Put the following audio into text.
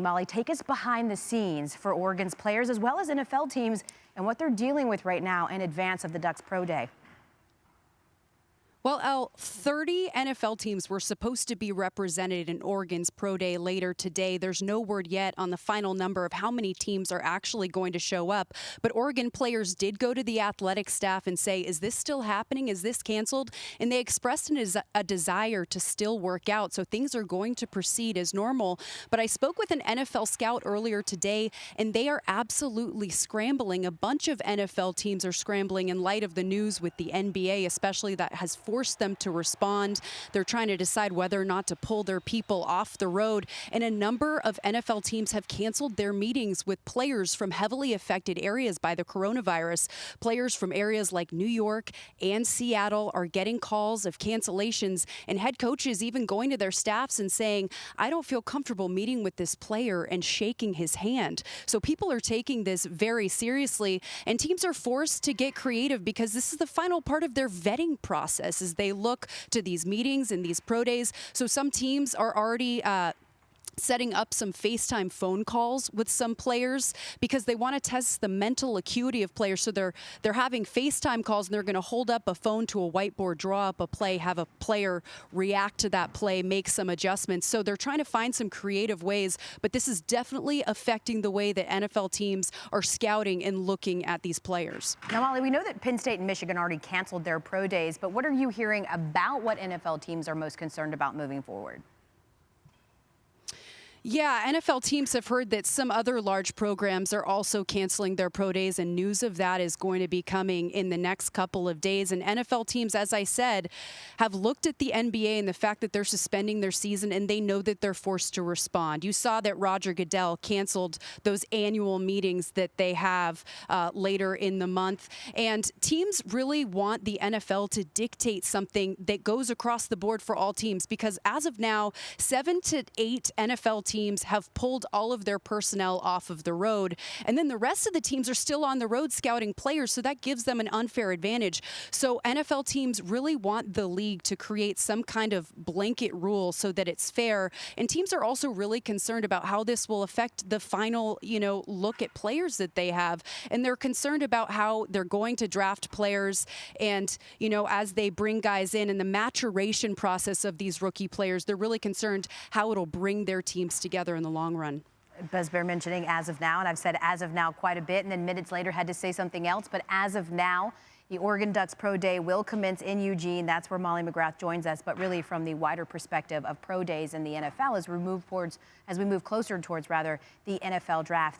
Molly, take us behind the scenes for Oregon's players as well as NFL teams and what they're dealing with right now in advance of the Ducks Pro Day. Well, Elle, 30 NFL teams were supposed to be represented in Oregon's Pro Day later today. There's no word yet on the final number of how many teams are actually going to show up. But Oregon players did go to the athletic staff and say, is this still happening? Is this canceled? And they expressed a desire to still work out. So things are going to proceed as normal. But I spoke with an NFL scout earlier today, and they are absolutely scrambling. A bunch of NFL teams are scrambling in light of the news with the NBA, especially, that has forced them to respond. They're trying to decide whether or not to pull their people off the road. And a number of NFL teams have canceled their meetings with players from heavily affected areas by the coronavirus. Players from areas like New York and Seattle are getting calls of cancellations, and head coaches even going to their staffs and saying, I don't feel comfortable meeting with this player and shaking his hand. So people are taking this very seriously, and teams are forced to get creative because this is the final part of their vetting process as they look to these meetings and these pro days. So some teams are already setting up some FaceTime phone calls with some players because they want to test the mental acuity of players. So they're having FaceTime calls, and they're going to hold up a phone to a whiteboard, draw up a play, have a player react to that play, make some adjustments. So they're trying to find some creative ways, but this is definitely affecting the way that NFL teams are scouting and looking at these players. Now, Molly, we know that Penn State and Michigan already canceled their pro days, but what are you hearing about what NFL teams are most concerned about moving forward? Yeah, NFL teams have heard that some other large programs are also canceling their pro days, and news of that is going to be coming in the next couple of days. And NFL teams, as I said, have looked at the NBA and the fact that they're suspending their season, and they know that they're forced to respond. You saw that Roger Goodell canceled those annual meetings that they have later in the month. And teams really want the NFL to dictate something that goes across the board for all teams, because as of now, 7 to 8 NFL teams have pulled all of their personnel off of the road, and then the rest of the teams are still on the road scouting players, so that gives them an unfair advantage. So NFL teams really want the league to create some kind of blanket rule so that it's fair, and teams are also really concerned about how this will affect the final, look at players that they have, and they're concerned about how they're going to draft players, and as they bring guys in the maturation process of these rookie players, they're really concerned how it'll bring their teams together in the long run. Buzzbear mentioning as of now, and I've said as of now quite a bit, and then minutes later had to say something else, but as of now, the Oregon Ducks Pro Day will commence in Eugene. That's where Molly McGrath joins us, but really from the wider perspective of pro days in the NFL as we move closer towards the NFL draft.